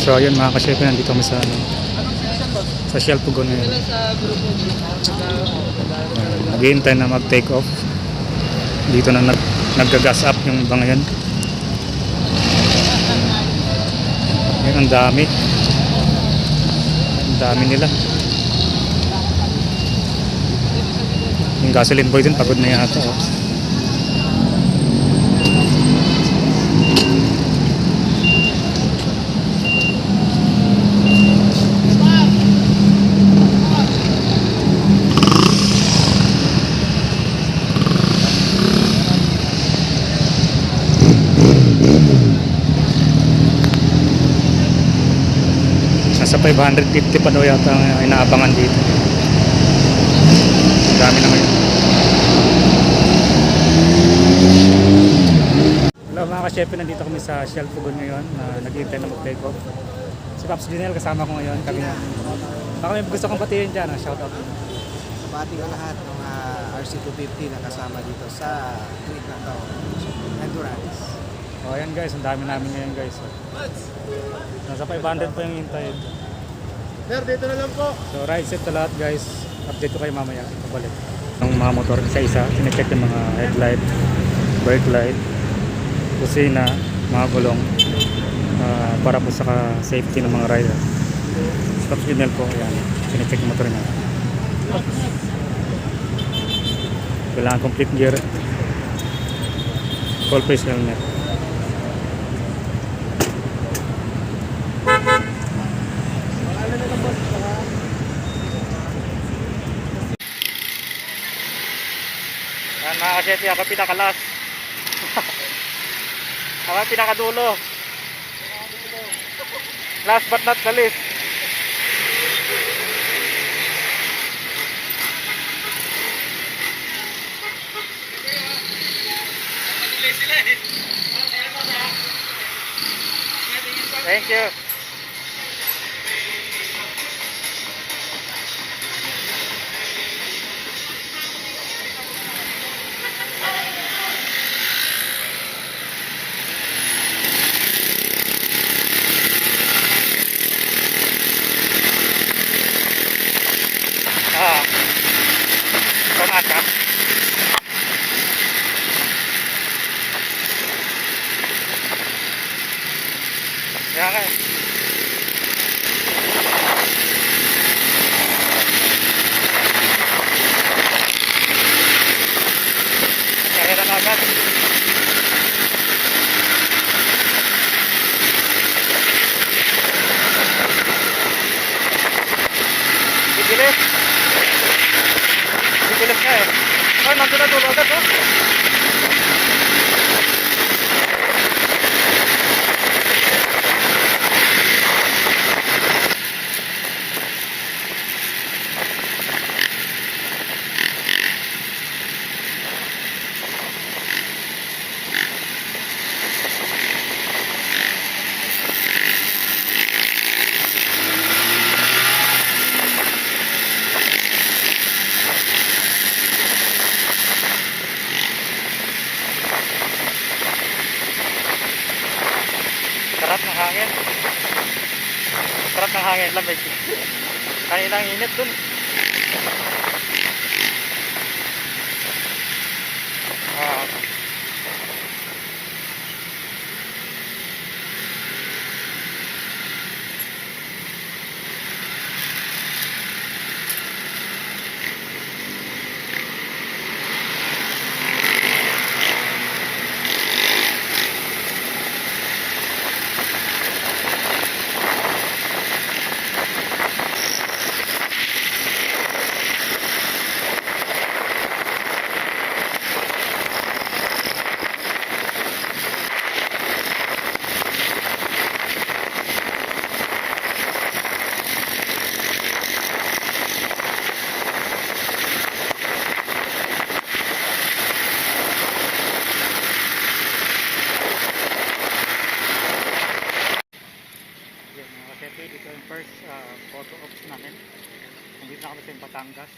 So ayun mga ka-chef, nandito kami sa sa Shell Pugon ngayon. Naghihintay na mag-take off. Dito na nag-gas up yung iba ngayon. Ngayon ang dami. Ang dami nila. Yung gasoline boy din pagod na yata. Oh. Nasa 550 pa daw yata ang inaabangan dito. Dami na ngayon. Hello mga ka-chef, nandito kami sa Shell Pugon ngayon na nag-iintay na mag-take off. Si Pops Junel kasama ko ngayon. Baka may gusto kong batiin dyan, shout out. Bati ko lahat ng RC250 na kasama dito sa tweet na to, Endurance. O ayan guys, ang dami namin ngayon guys. Nasa 500 pa yung hintayin. Sir, dito na lang po. So ride set na lahat guys. Update ko kayo mamaya. Pabalik. Ang mga motor isa-isa, sinecheck yung mga headlight, brake light, kusina, mga gulong, para po sa safety ng mga rider. Stop signal po, ayan. Sinecheck yung motor niya. Kailangan complete gear, full face helmet. Yan mga kasyete, ako pinakalas. Ako pinakadulo. Last but not the least. Thank you. Pangata. Kaya nga. Kaya na agad. Bibilis. Bibilis nga eh. Oh, nandun na dulo agad oh. Sarap ng hangin. Sarap ng hangin, lamig. Kanina ang init dun. Dito yung first photo ops namin. Nandito na kami sa Batangas.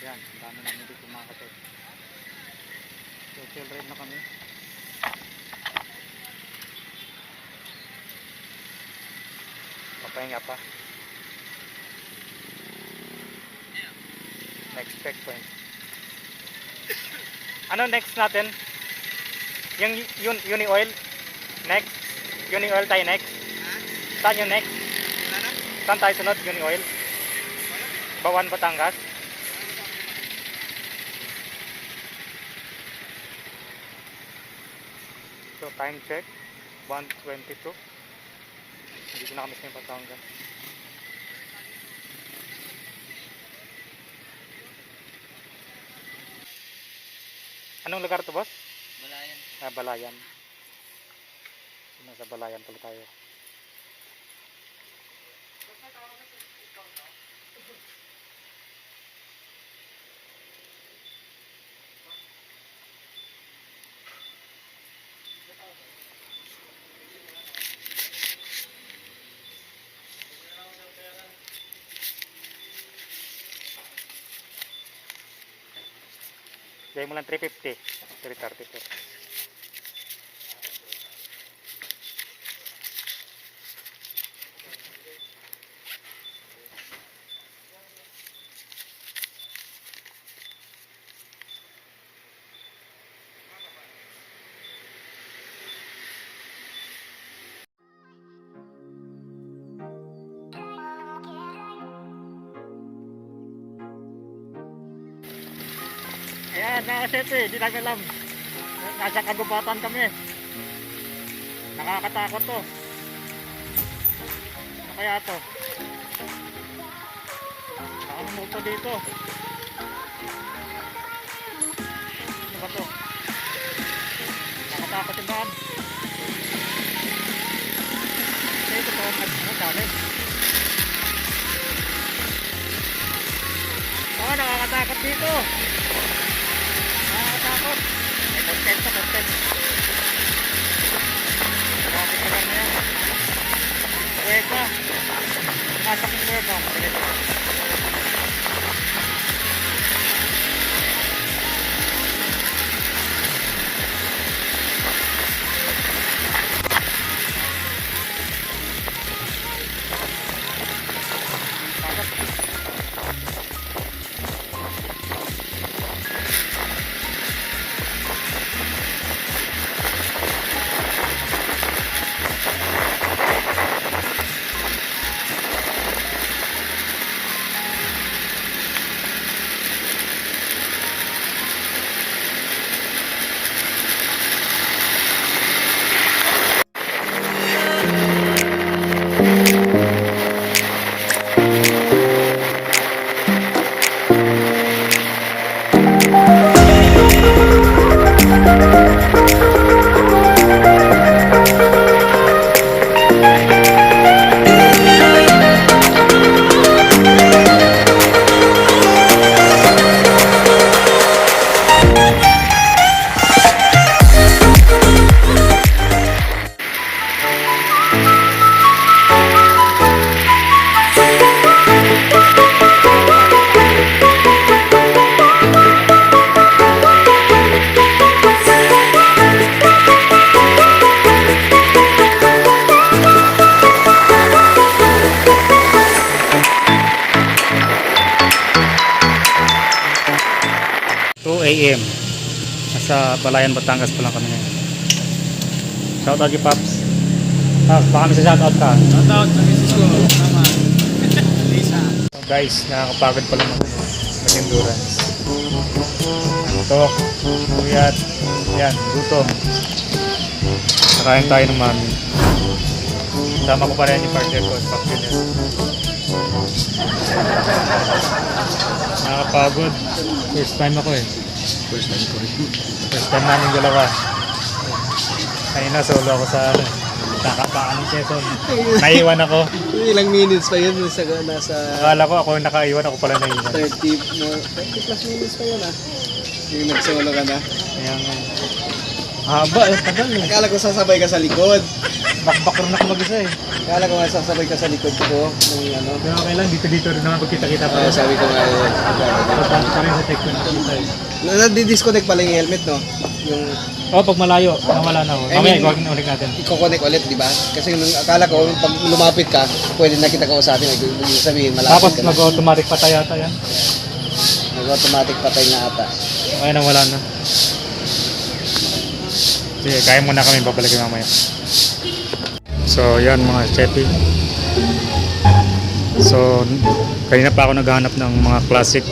Yan, dami namin dito mga kapit. So chill ride na kami. Pahinga pa. Next checkpoint. Ano next natin? Yung uni oil? Next? Uni oil tayo next? Saan yung next? Saan tayo sunod? Uni oil? Bawan, Batangas? So time check 1:22. Hindi ko na kami sa Batangas. Anong lugar to, boss? Balayan. Balayan. Nasa Balayan pala tayo. Gaya mo lang 350, 334. Ayan, nakasete, hindi namin alam. Nasa kagubatan kami. Nakakatakot to. Ano kaya to? Nakamulto dito. Ano ba to? Nakakatakot yung daan. Ito to, ano dami? Oh, nakakatakot dito. Nakakatakot. May content sa content. Bakit ka lang na yan? Kuweba. Nasa kong kuweba. AM. Nasa Balayan, Batangas pa lang kami ngayon. Shoutout kay Pops. Pops, baka may shoutout ka. Shoutout sa misis ko. Tama. Lisa. So guys, nakakapagod pala mag-endurance. Antok, puyat, yan, gutom. Nakain tayo ng mami. Sama ko pa rin yung partner ko, Pops yun yan. Nakakapagod. First time ako eh. First time ko rin. First time namin dalawa. Kanina solo ako sa kakapaan ng Quezon. Naiwan ako. Ilang minutes pa yun nasa Akala ko ako yung nakaiwan, ako pala naiwan. 30 plus minutes pa yun ah. Yung nagsolo ka na. Kaya nga. Haba eh, tagal eh. Akala ko sasabay ka sa likod. Bakbak rin ako mag-isa eh. Akala ko sasabay ka sa likod ko. Yung ano. Kaya okay lang, dito-dito rin naman pagkita-kita pa. Sabi ko nga Importante pa rin sa checkpoint ko isa eh. Nadidisconnect pala yung helmet, no? Yung Pag malayo, nawala na. Mamaya, gawagin ulit natin. i-connect ulit, di ba? Kasi nung akala ko, pag lumapit ka, pwede na kita kausapin. Ibig sabihin, malapit Tapos ka na. mag-automatic patay yata yan. Nag-automatic patay na ata. Ayun, nawala na. Sige, kaya muna kami, babalik mamaya. So, yan mga chepi. So, kanina pa ako naghahanap ng mga classic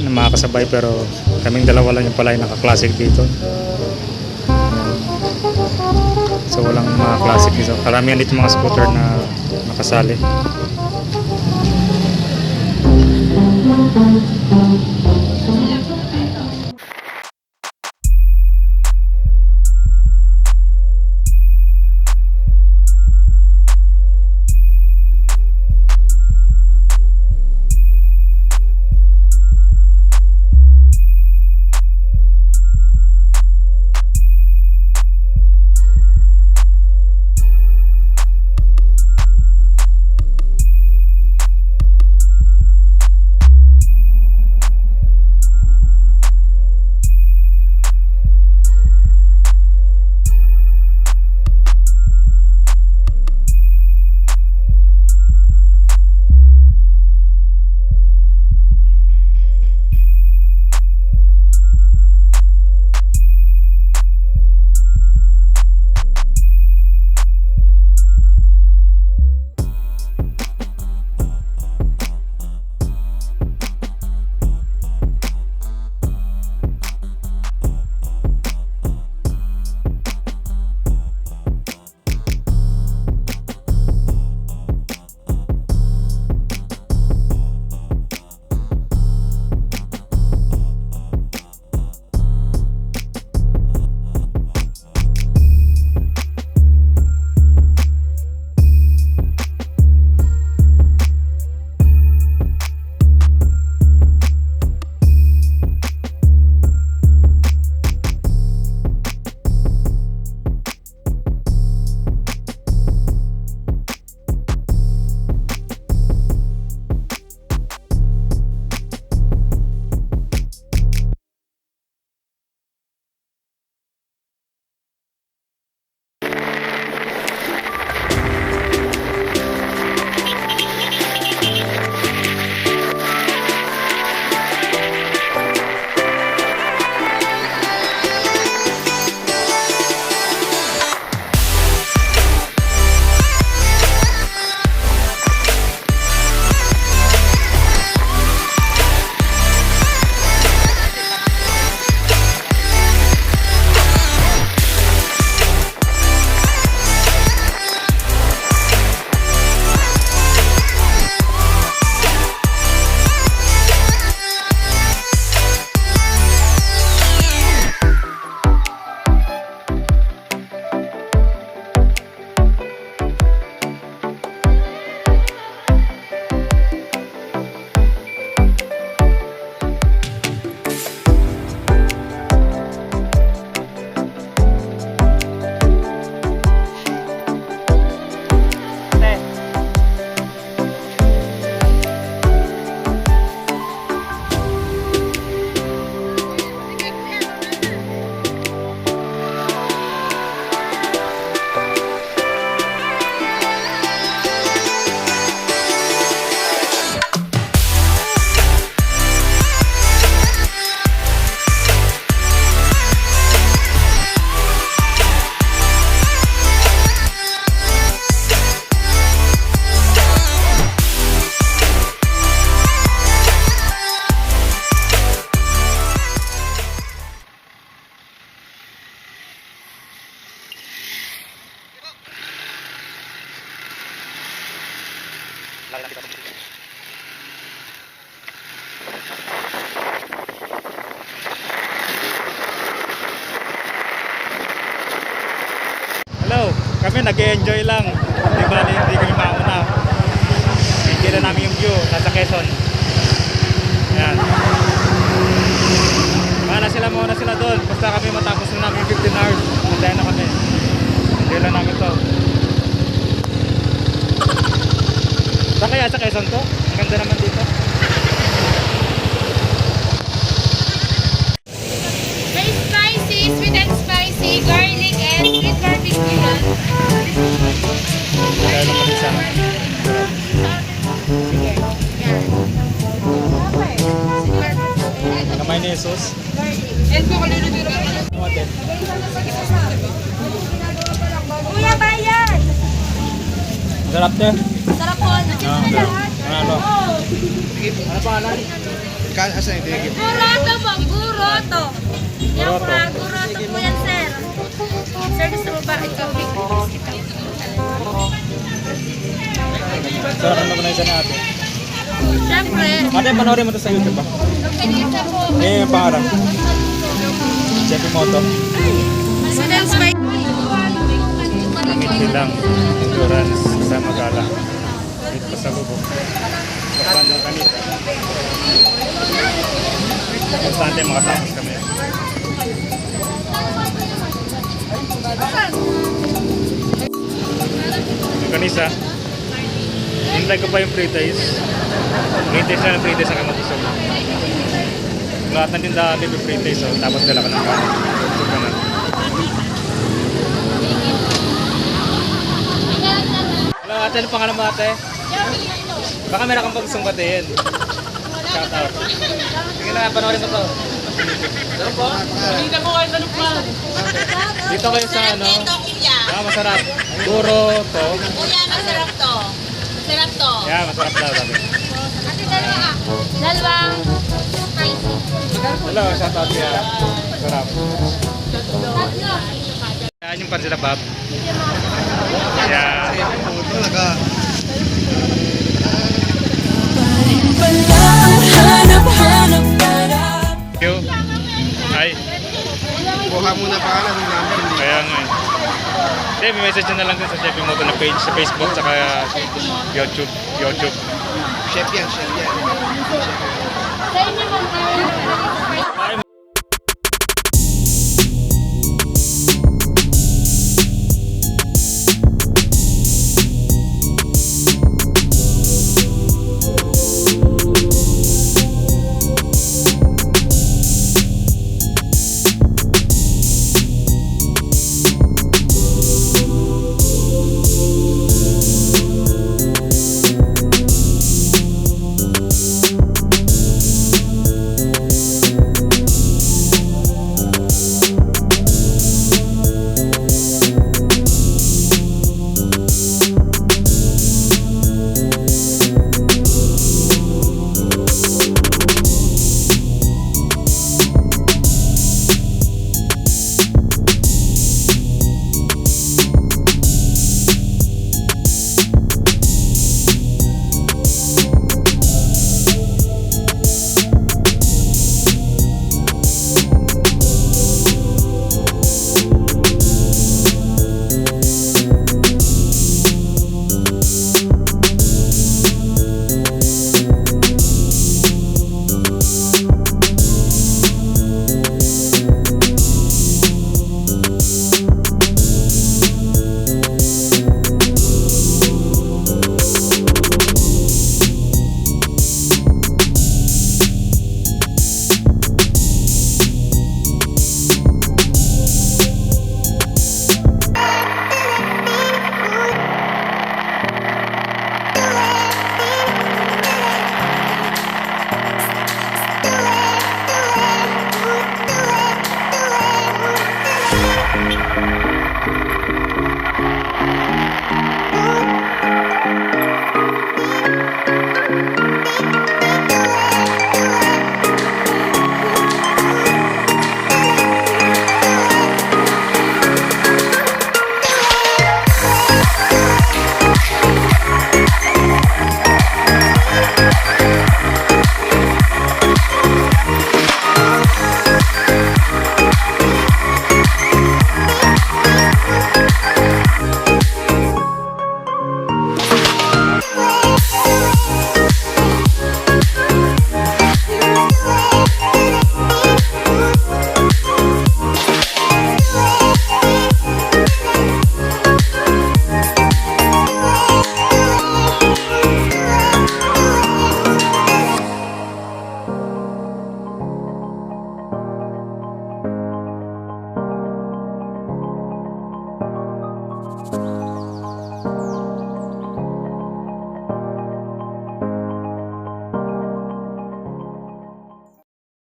na mga kasabay, pero kaming dalawa lang yung pala yung naka-classic dito. So, walang mga classic dito. Karamihan dito mga scooter na nakasali. Hello, kami nag-enjoy lang. Di ba, hindi kami mauna. Enjoy na namin yung view, nasa Quezon. Ayan. Mauna sila doon. Basta kami matapos na namin yung 15 hours. Mataya na kami. Enjoy lang namin to. Saan kaya sa Quezon to? Ang ganda naman dito. sweet and spicy, garlic, and sweet barbecue yan. Kaya naman isa. Sige. Yan. Kamay ni Jesus. And po kalulubiro pa siya. Ate. Kuya, bayan! Sarap te. Sarap po. Nandiyan na lahat. Ano? Ano pangalan? Asan yung tinigip? Guroto po, guroto. Yan Guroto. po, guroto po yan, sir. Sir, gusto mo ba ito? Sarap ang naman isa na ate. Siyempre. Ate, panoorin mo to sa YouTube ba? Ganyan po. Eh, yung pangarang. Chef Moto. Sweet and spicy. Ngiti lang. Endurance. Kasama gala. Dito pa sa lubog. Kapan ng kanita. Konstante makatapos kami. Yung kanisa. Hintay ko pa yung pre-taste. Pre-taste na ng pre-taste hanggang mabusog. Lahat ng tindahan may pre-taste. So, tapos dala ka ng kanin. Busog ka na. Hello ate, ano pangalan mo ate? Baka meron kang pagusong batiin. Shout out. Sige na, panoorin mo to. Ano po? Hindi ko kayo saluplan. Dito kayo sa ano? Masarap. Guro to. Kuya, masarap to. Masarap to. Yeah, masarap daw sabi. Ate, dalawa. Dalawang spicy. Hello, shout out siya. Masarap. Tatlo. Yan yung pansila bab. Yeah. Talaga. Thank you. Hi. Kuha muna pangalan ng number. Kaya nga eh. Hindi, may message na lang din sa Chef Moto na page sa Facebook saka YouTube. Chef yan, chef yan. Sa inyo, ma'am. Ay,